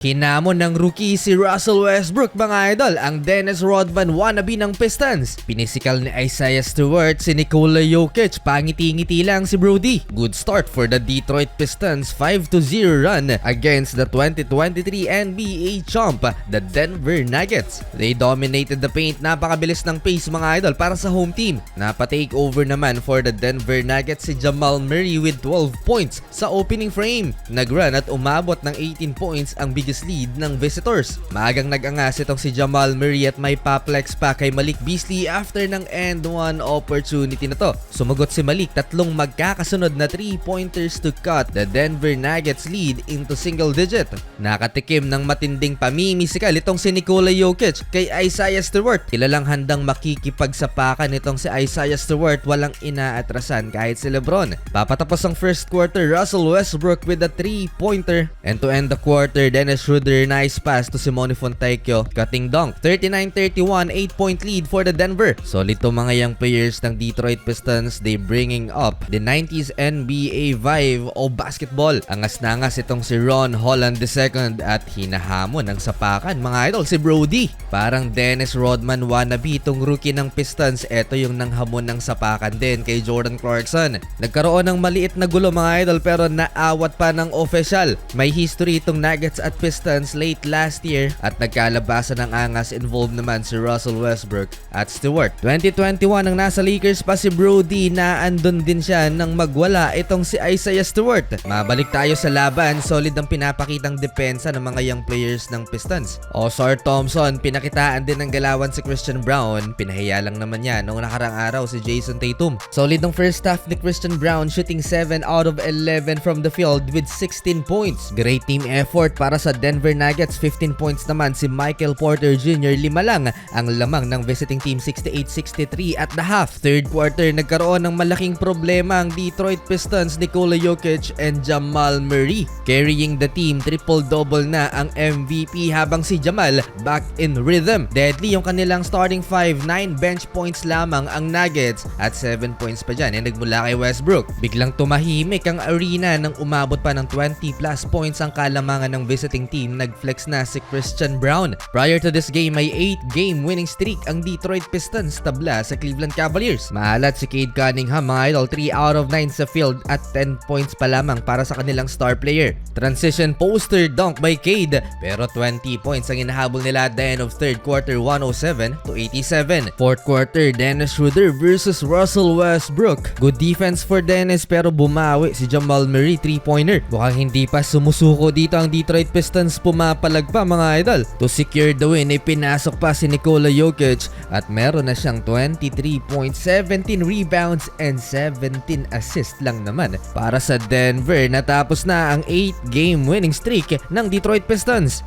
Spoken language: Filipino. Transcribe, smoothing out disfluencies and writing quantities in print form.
Hinamon ng rookie si Russell Westbrook mga idol ang Dennis Rodman wannabe ng Pistons. Pinisikal ni Isaiah Stewart si Nikola Jokic, pangiti-ngiti lang si Brody. Good start for the Detroit Pistons 5-0 run against the 2023 NBA champ, the Denver Nuggets. They dominated the paint, napakabilis ng pace mga idol para sa home team. Napa-take over naman for the Denver Nuggets si Jamal Murray with 12 points sa opening frame. Nag-run at umabot ng 18 points ang biggest lead ng visitors. Maagang nag-angas itong si Jamal Murray at may paplex pa kay Malik Beasley after ng end one opportunity na to. Sumagot si Malik, tatlong magkakasunod na 3-pointers to cut the Denver Nuggets lead into single digit. Nakatikim ng matinding pamimisikal itong si Nikola Jokic kay Isaiah Stewart. Kilalang handang makikipagsapakan itong si Isaiah Stewart, walang inaatrasan kahit si LeBron. Papatapos ang first quarter, Russell Westbrook with a 3-pointer, and to end the quarter, Dennis Schroeder, nice pass to Simone Fontecchio, cutting dunk. 39-31, 8-point lead for the Denver. Solid to mga young players ng Detroit Pistons. They bringing up the 90s NBA vibe o basketball. Angas na angas itong si Ron Holland II at hinahamon ng sapakan mga idol si Brody. Parang Dennis Rodman wannabe itong rookie ng Pistons. Ito yung nanghamon ng sapakan din kay Jordan Clarkson. Nagkaroon ng maliit na gulo mga idol pero naawat pa ng official. May history itong Nuggets at Pistons late last year at nagkalabasan ng angas. Involved naman si Russell Westbrook at Stewart. 2021 nang nasa Lakers pa si Brody, na andun din siya nang magwala itong si Isaiah Stewart. Mabalik tayo sa laban, solid ang pinapakitang depensa ng mga young players ng Pistons. Osar Thompson, pinakitaan din ng galawan si Christian Brown. Pinahiya lang naman niya noong nakarang araw si Jason Tatum. Solid ang first half ni Christian Brown, shooting 7 out of 11 from the field with 16 points. Great team effort para sa Denver Nuggets. 15 points naman si Michael Porter Jr. 5 lang ang lamang ng visiting team, 68-63 at the half. Third quarter, nagkaroon ng malaking problema ang Detroit Pistons. Nikola Jokic and Jamal Murray carrying the team. Triple-double na ang MVP habang si Jamal back in rhythm. Deadly yung kanilang starting 5, 9 bench points lamang ang Nuggets at 7 points pa dyan nagmula kay Westbrook. Biglang tumahimik ang arena nang umabot pa ng 20 plus points ang kalamangan ng visiting team. Nag-flex na si Christian Brown. Prior to this game, may 8-game winning streak ang Detroit Pistons tabla sa Cleveland Cavaliers. Maalat si Cade Cunningham mga idol, 3 out of 9 sa field at 10 points pa lamang para sa kanilang star player. Transition poster dunk by Cade pero 20 points ang inahabol nila at the end of third quarter, 107-87. Fourth quarter, Dennis Schroeder versus Russell Westbrook. Good defense for Dennis pero bumawi si Jamal Murray, 3-pointer. Mukhang hindi pa sumusuko dito ang Detroit Pistons, pumapalag pa mga idol. To secure the win, pinasok pa si Nikola Jokic at meron na siyang 23 points, 17 rebounds and 17 assists lang naman para sa Denver. Natapos na ang 8-game winning streak ng Detroit Pistons.